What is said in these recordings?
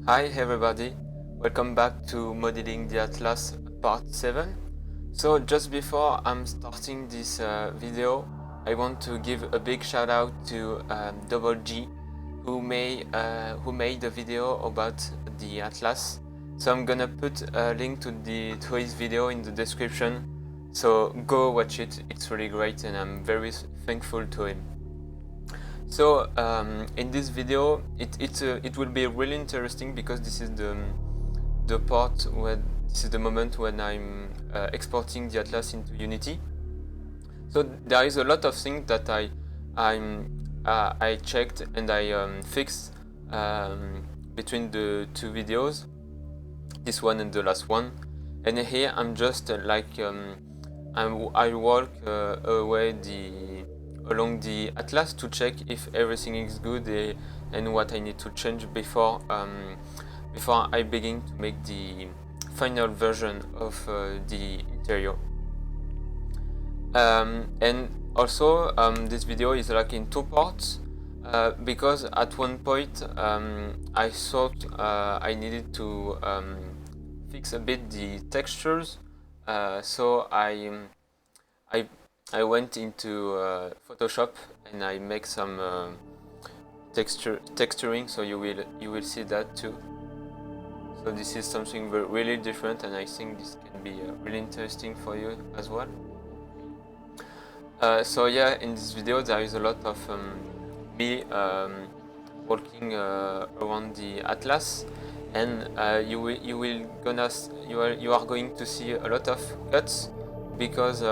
Hi everybody, welcome back to Modeling the Atlas part 7. So just before I'm starting this video, I want to give a big shout out to Double G who made the video about the Atlas. So I'm gonna put a link to his video in the description. So go watch it, it's really great and I'm very thankful to him. So in this video, it will be really interesting because this is the part where this is the moment when I'm exporting the Atlas into Unity. So there is a lot of things that I checked and I fixed between the two videos, this one and the last one. And here I'm just I walk away along the Atlas to check if everything is good and what I need to change before I begin to make the final version of the interior. And also this video is like in two parts because at one point I thought I needed to fix a bit the textures, so I went into Photoshop and I make some texturing, so you will see that too. So this is something really different, and I think this can be really interesting for you as well. So yeah, in this video there is a lot of me walking around the Atlas, and you are going to see a lot of cuts because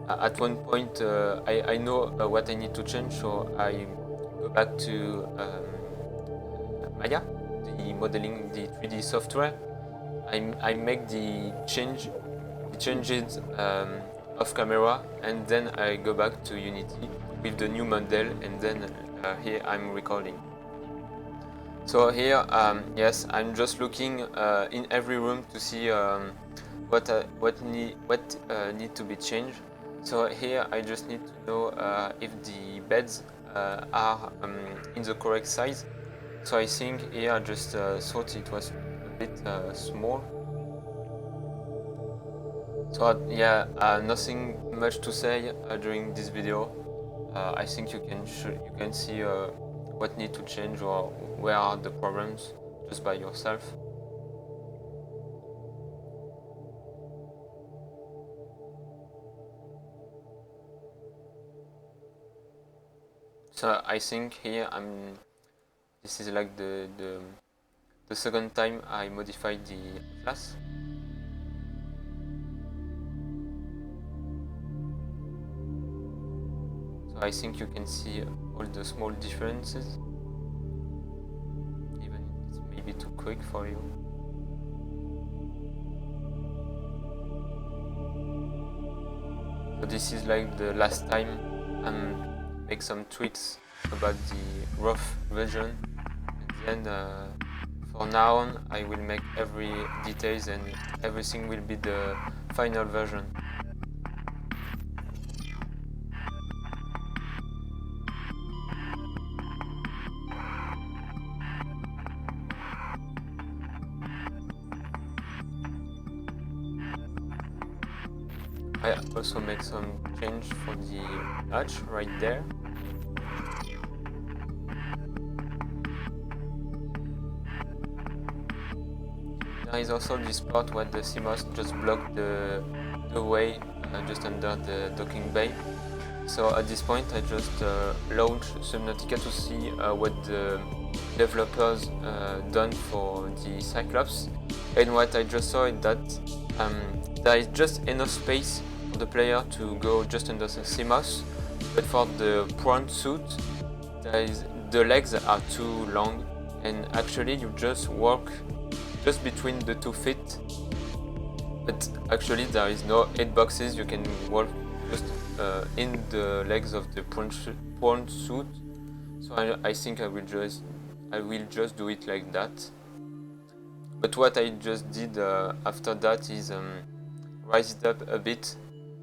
at one point I know what I need to change, so I go back to Maya, the modeling, the 3D software. I make the changes off camera, and then I go back to Unity with the new model, and then here I'm recording. So here, yes, I'm just looking in every room to see what need to be changed. So here I just need to know if the beds are in the correct size. So I think here I just thought it was a bit small. So yeah, nothing much to say during this video. I think you can see what need to change or where are the problems just by yourself. So I think here this is like the second time I modified the class. So I think you can see all the small differences, even if it's maybe too quick for you. So this is like the last time make some tweaks about the rough version, and then for now on I will make every details and everything will be the final version. I also make some change for the hatch right there. There is also this part where the CMOS just blocked the way just under the docking bay. So at this point I just launched Subnautica to see what the developers done for the Cyclops, and what I just saw is that there is just enough space for the player to go just under the CMOS, but for the prawn suit the legs are too long, and actually you just walk just between the 2 feet, but actually there is no 8 boxes, you can walk just in the legs of the prawn suit. So I think I will just do it like that. But what I just did after that is raise it up a bit,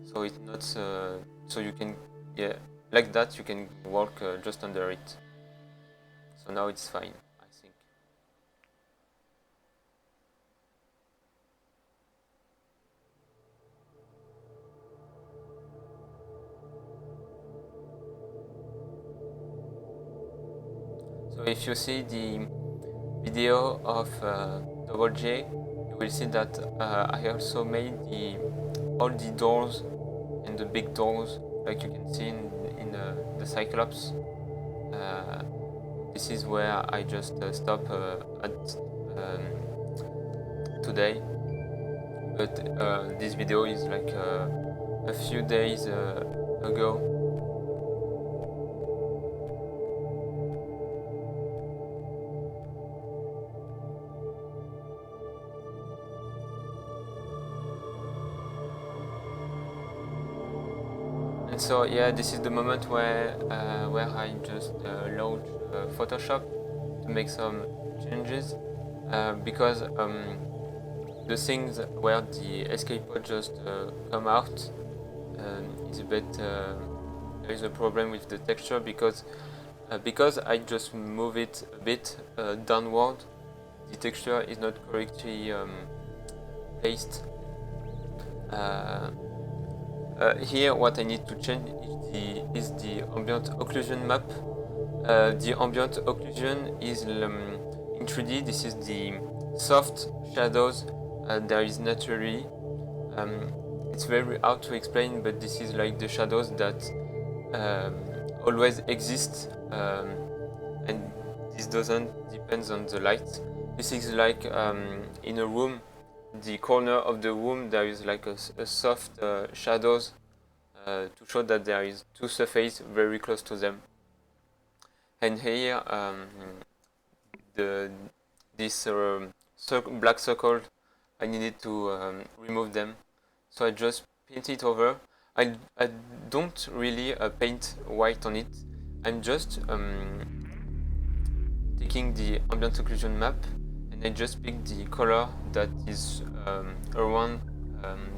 so it's not so you can, yeah, like that you can walk just under it. So now it's fine, I think. if you see the video of Double J, you will see that I also made all the doors and the big doors, like you can see in the Cyclops. This is where I just stop at today, but this video is like a few days ago. And so yeah, this is the moment where I just launch Photoshop to make some changes because the things where the escape pod just come out is a bit there is a problem with the texture because I just move it a bit downward, the texture is not correctly placed. Here what I need to change is the ambient occlusion map. The ambient occlusion is in 3D, this is the soft shadows there is naturally. It's very hard to explain, but this is like the shadows that always exist, and this doesn't depend on the light. This is like in a room, the corner of the room there is like a soft shadows to show that there is two surfaces very close to them. And here this black circle, I needed to remove them, so I just paint it over. I don't really paint white on it. I'm just taking the ambient occlusion map and I just pick the color that is around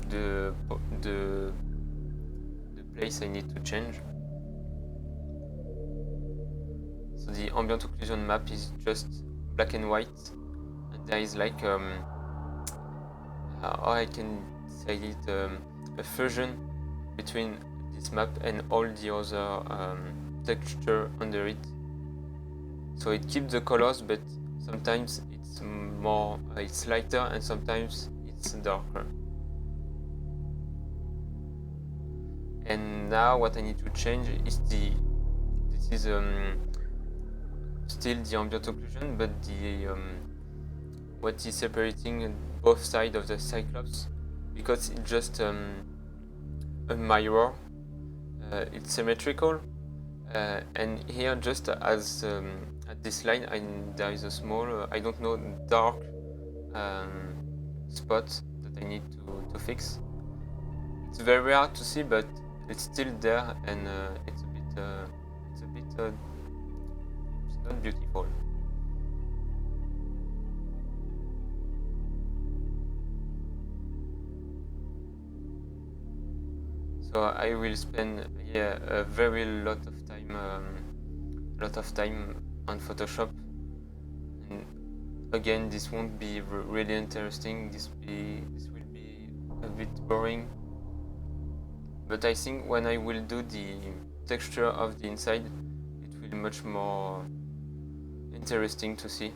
the place I need to change. So the ambient occlusion map is just black and white, and there is like how I can say it, a fusion between this map and all the other texture under it. So it keeps the colors, but sometimes it's lighter and sometimes it's darker. And now what I need to change is this is still the ambient occlusion, but what is separating both sides of the Cyclops, because it's just a mirror, it's symmetrical, and here just as at this line there is a small, I don't know, dark spot that I need to fix. It's very hard to see, but it's still there, and it's not beautiful. So I will spend a very lot of time on Photoshop. And again, this won't be really interesting. This will be a bit boring. But I think when I will do the texture of the inside, it will be much more interesting to see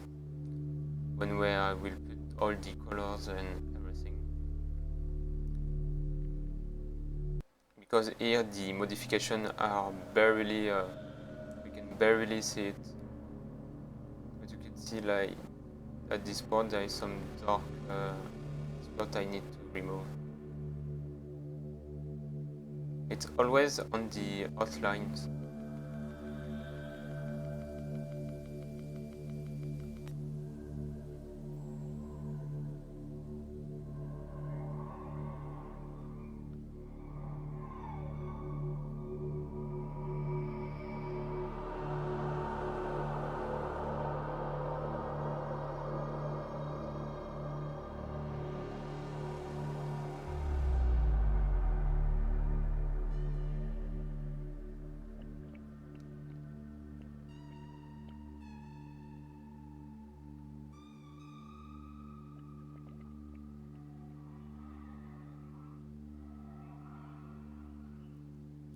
where I will put all the colors and everything. Because here the modifications are barely, we can barely see it. But you can see, like at this point there is some dark spot I need to remove. It's always on the outlines.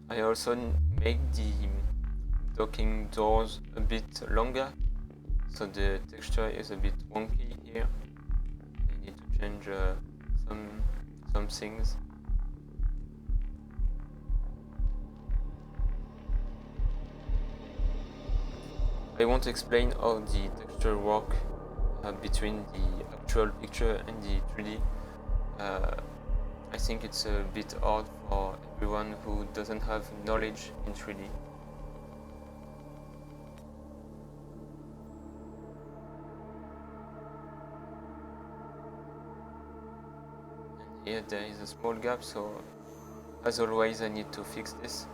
I also make the docking doors a bit longer So the texture is a bit wonky here. I need to change some things. I won't explain how the texture work between the actual picture and the 3D. I think it's a bit hard for everyone who doesn't have knowledge in 3D. And here there is a small gap, so as always I need to fix this.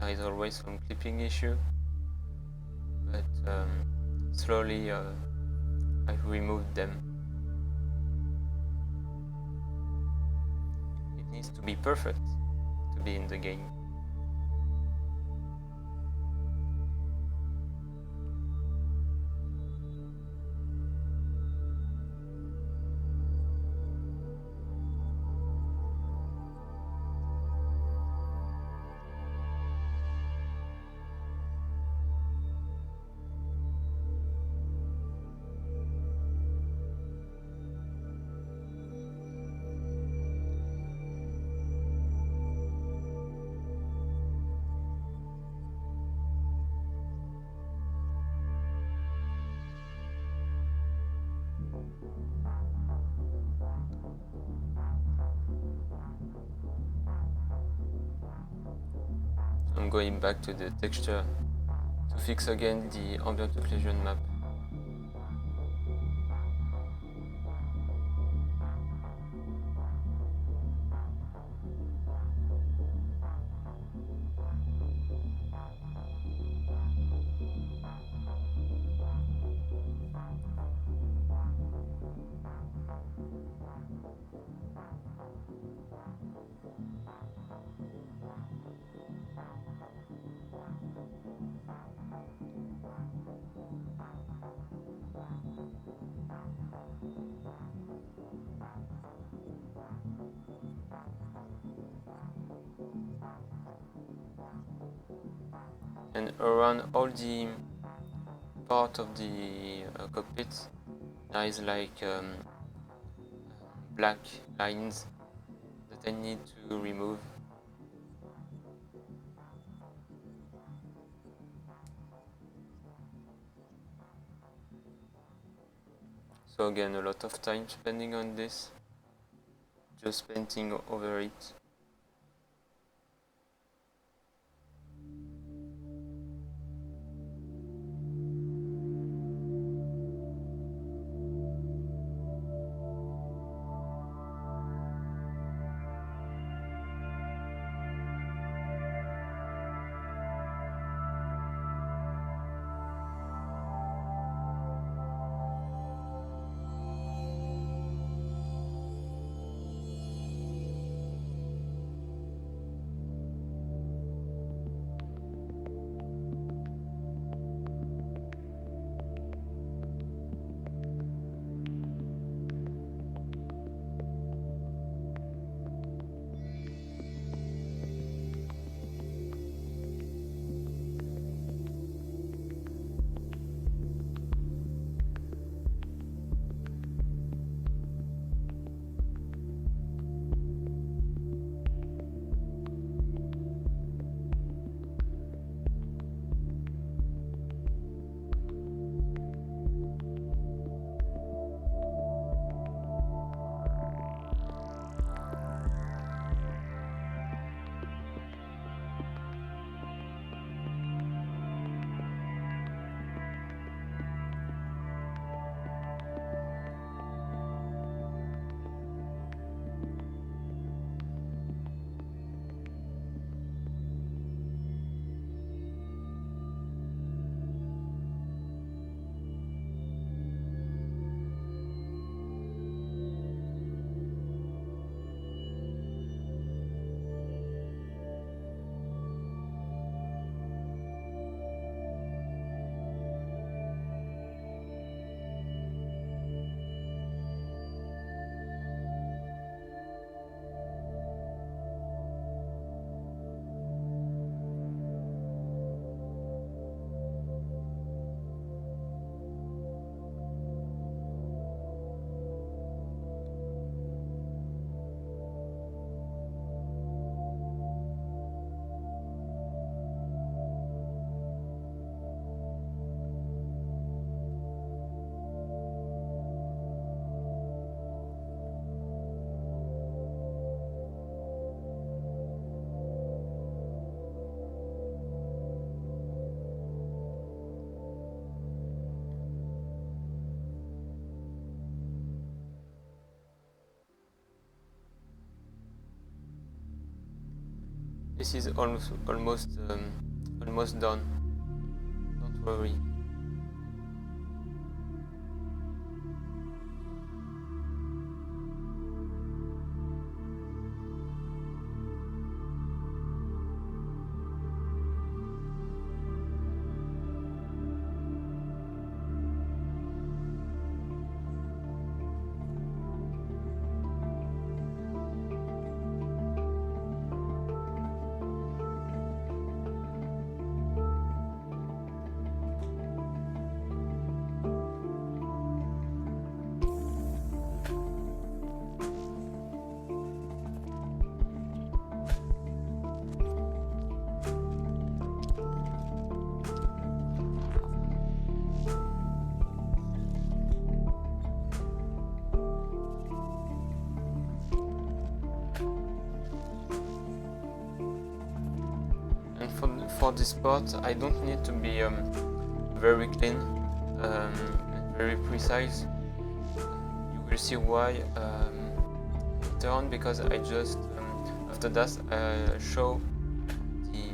There is always some clipping issue, but slowly I've removed them. It needs to be perfect to be in the game. I'm going back to the texture to fix again the ambient occlusion map. And around all the part of the cockpit there is like black lines that I need to remove. So again, a lot of time spending on this, just painting over it. this is almost done. Don't worry. And for this part, I don't need to be very clean and very precise. You will see why later on, because I just after that show the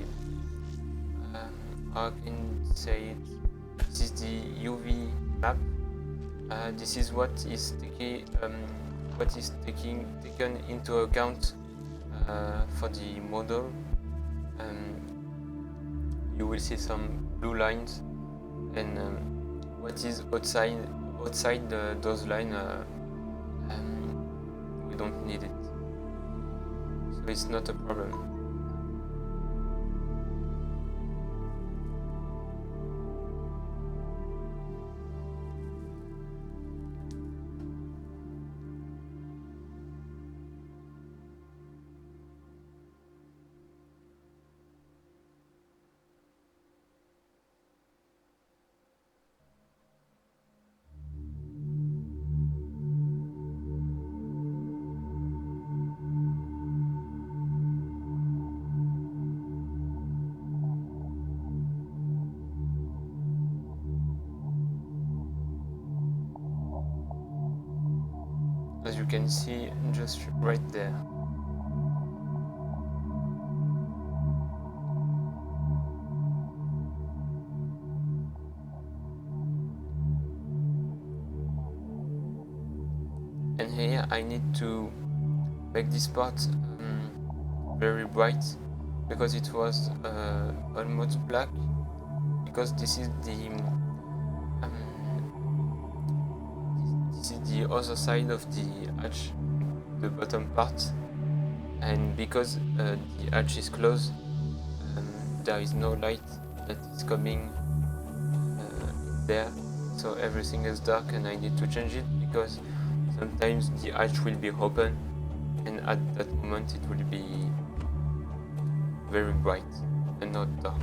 how can I say it? This is the UV map. This is what is taken into account for the model. You will see some blue lines, and what is outside those lines, we don't need it, so it's not a problem. As you can see, just right there. And here I need to make this part very bright, because it was almost black, because this is the other side of the hatch, the bottom part, and because the hatch is closed, there is no light that is coming there, so everything is dark, and I need to change it, because sometimes the hatch will be open, and at that moment it will be very bright and not dark.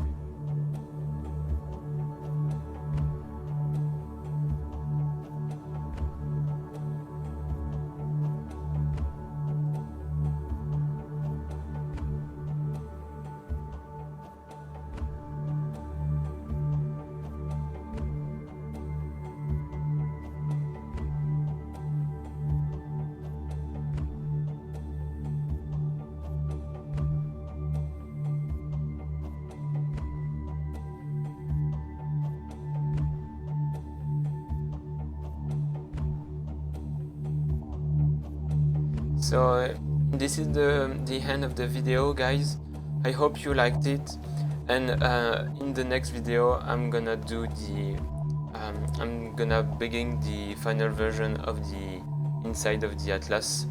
So this is the end of the video, guys. I hope you liked it, and in the next video I'm gonna begin the final version of the inside of the Atlas.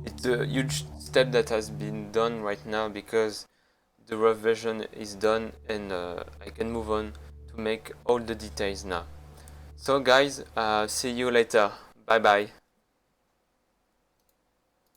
It's a huge step that has been done right now, because the rough version is done, and I can move on to make all the details now. So guys, see you later. Bye bye.